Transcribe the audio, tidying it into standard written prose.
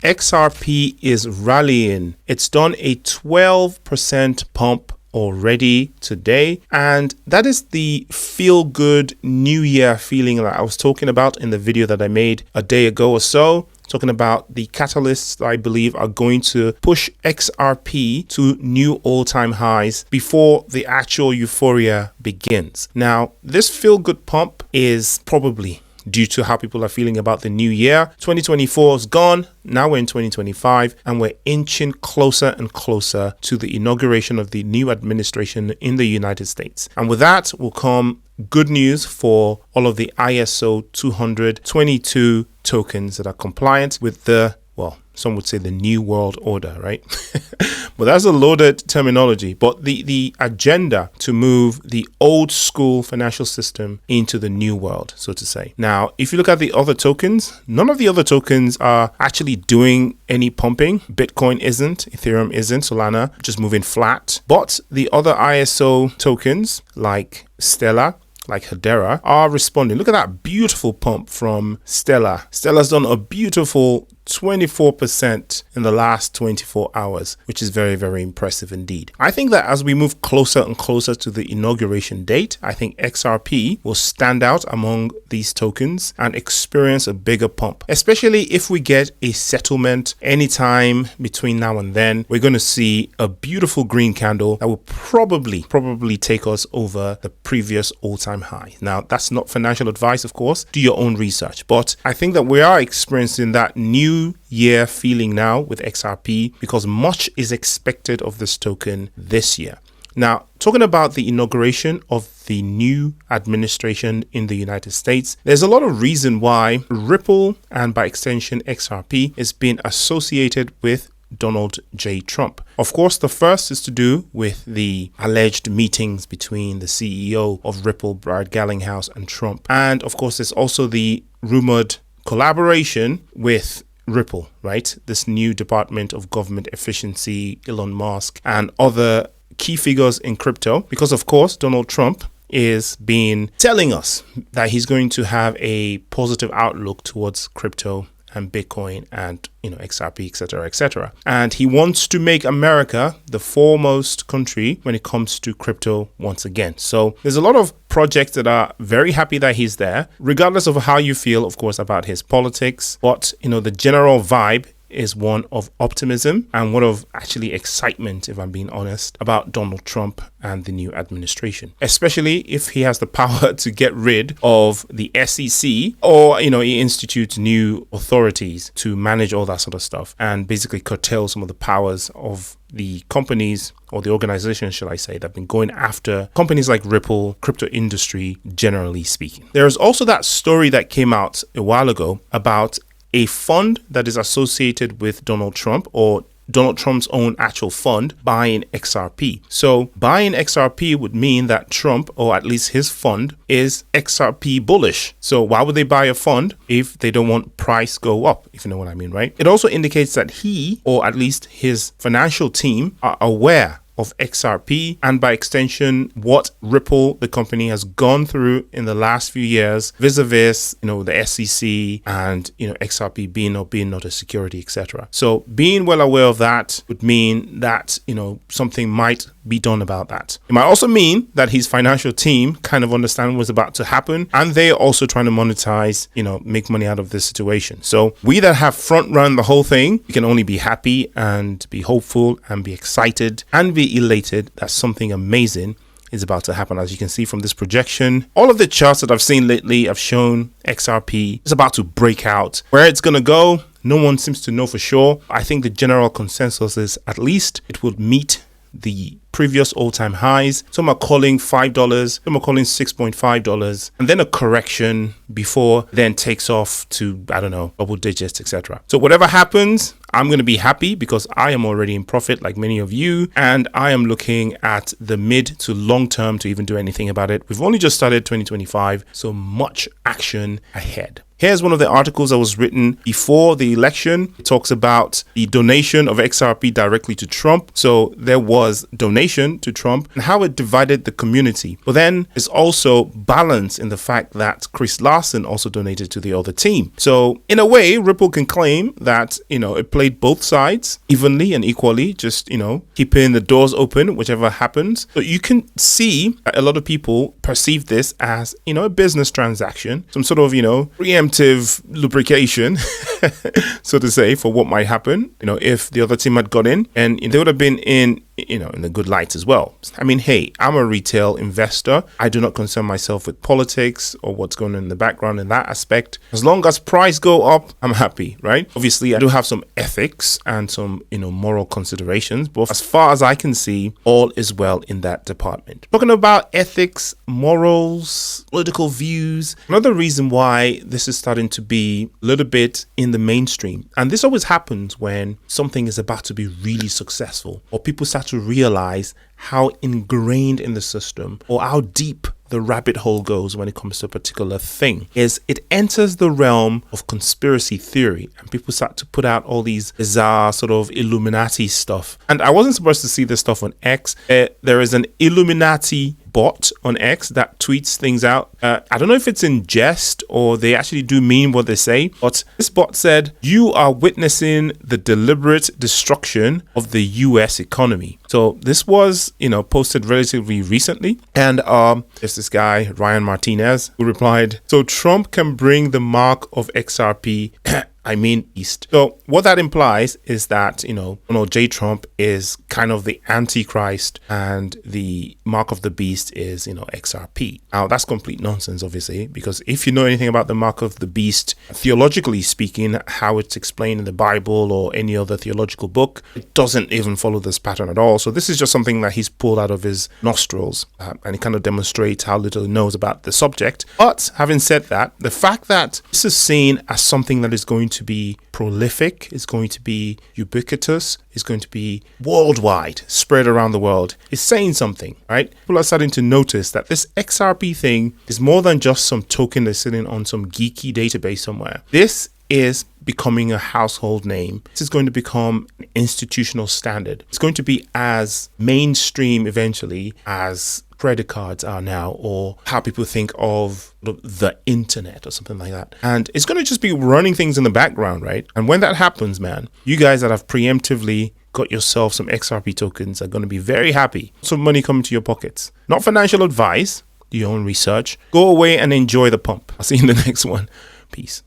XRP is rallying. It's done a 12% pump already today, and that is the feel good new year feeling that I was talking about in the video that I made a day ago or so, talking about the catalysts that I believe are going to push XRP to new all-time highs before the actual euphoria begins. Now, this feel good pump is probably due to how people are feeling about the new year. 2024 is gone. Now we're in 2025 and we're inching closer and closer to the inauguration of the new administration in the United States. And with that will come good news for all of the ISO 20022 tokens that are compliant with the, well, some would say the new world order, right? But that's a loaded terminology. But the agenda to move the old school financial system into the new world, so to say. Now, if you look at the other tokens, none of the other tokens are actually doing any pumping. Bitcoin isn't, Ethereum isn't, Solana just moving flat. But the other ISO tokens like Stellar, like Hedera, are responding. Look at that beautiful pump from Stellar. Stellar's done a beautiful 24% in the last 24 hours, which is very, very impressive indeed. I think that as we move closer and closer to the inauguration date, I think XRP will stand out among these tokens and experience a bigger pump, especially if we get a settlement anytime between now and then. We're going to see a beautiful green candle that will probably take us over the previous all-time high. Now, that's not financial advice, of course. Do your own research. But I think that we are experiencing that new year feeling now with XRP because much is expected of this token this year. Now, talking about the inauguration of the new administration in the United States, there's a lot of reason why Ripple and by extension XRP is being associated with Donald J. Trump. Of course, the first is to do with the alleged meetings between the CEO of Ripple, Brad Garlinghouse, and Trump. And of course, there's also the rumored collaboration with Ripple, right? This new Department of Government Efficiency, Elon Musk, and other key figures in crypto. Because of course, Donald Trump is being telling us that he's going to have a positive outlook towards crypto and Bitcoin and, XRP, etc. And he wants to make America the foremost country when it comes to crypto once again. So there's a lot of projects that are very happy that he's there, regardless of how you feel, of course, about his politics. But, the general vibe is one of optimism and one of actually excitement, if I'm being honest, about Donald Trump and the new administration, especially if he has the power to get rid of the SEC or, he institutes new authorities to manage all that sort of stuff and basically curtail some of the powers of the companies or the organizations, shall I say, that have been going after companies like Ripple, crypto industry, generally speaking. There is also that story that came out a while ago about a fund that is associated with Donald Trump or Donald Trump's own actual fund buying XRP. So buying XRP would mean that Trump, or at least his fund, is XRP bullish. So why would they buy a fund if they don't want price go up, if you know what I mean, right? It also indicates that he, or at least his financial team, are aware of XRP and by extension what Ripple, the company, has gone through in the last few years vis-a-vis the SEC and XRP being or being not a security, etc. So being well aware of that would mean that something might be done about that. It might also mean that his financial team kind of understand what's about to happen and they're also trying to monetize, make money out of this situation. So we that have front run the whole thing, we can only be happy and be hopeful and be excited and be elated that something amazing is about to happen. As you can see from this projection, all of the charts that I've seen lately have shown XRP is about to break out. Where it's going to go, no one seems to know for sure. I think the general consensus is at least it will meet the previous all-time highs. Some are calling $5, some are calling $6.5, and then a correction before then takes off to, I don't know, double digits, etc. So whatever happens, I'm going to be happy because I am already in profit like many of you, and I am looking at the mid to long term to even do anything about it. We've only just started 2025, so much action ahead. Here's one of the articles that was written before the election. It talks about the donation of XRP directly to Trump. So there was donation to Trump and how it divided the community. But then there's also balance in the fact that Chris Larsen also donated to the other team. So in a way, Ripple can claim that, it played both sides evenly and equally, just, keeping the doors open, whichever happens. So you can see a lot of people perceive this as, a business transaction, some sort of, preemptive lubrication, so to say, for what might happen, if the other team had got in, and they would have been in the good light as well. I mean, hey, I'm a retail investor. I do not concern myself with politics or what's going on in the background in that aspect. As long as price go up, I'm happy, right? Obviously, I do have some ethics and some, moral considerations, but as far as I can see, all is well in that department. Talking about ethics, morals, political views, another reason why this is starting to be a little bit in the mainstream. And this always happens when something is about to be really successful or people start to realize how ingrained in the system or how deep the rabbit hole goes when it comes to a particular thing. Is it enters the realm of conspiracy theory and people start to put out all these bizarre sort of Illuminati stuff. And I wasn't supposed to see this stuff on X. There is an Illuminati bot on X that tweets things out. I don't know if it's in jest or they actually do mean what they say, but this bot said, "You are witnessing the deliberate destruction of the US economy." So this was, posted relatively recently. And there's this guy, Ryan Martinez, who replied, "So Trump can bring the mark of XRP East." So what that implies is that, Donald J. Trump is kind of the Antichrist and the mark of the beast is, XRP. Now, that's complete nonsense, obviously, because if you know anything about the mark of the beast, theologically speaking, how it's explained in the Bible or any other theological book, it doesn't even follow this pattern at all. So this is just something that he's pulled out of his nostrils and it kind of demonstrates how little he knows about the subject. But having said that, the fact that this is seen as something that is going to be prolific, is going to be ubiquitous, is going to be worldwide, spread around the world, is saying something, right? People are starting to notice that this XRP thing is more than just some token that's sitting on some geeky database somewhere. This is becoming a household name. This is going to become an institutional standard. It's going to be as mainstream eventually as credit cards are now, or how people think of the internet or something like that. And it's going to just be running things in the background, right? And when that happens, man, you guys that have preemptively got yourself some XRP tokens are going to be very happy. Some money coming to your pockets. Not financial advice, do your own research. Go away and enjoy the pump. I'll see you in the next one. Peace.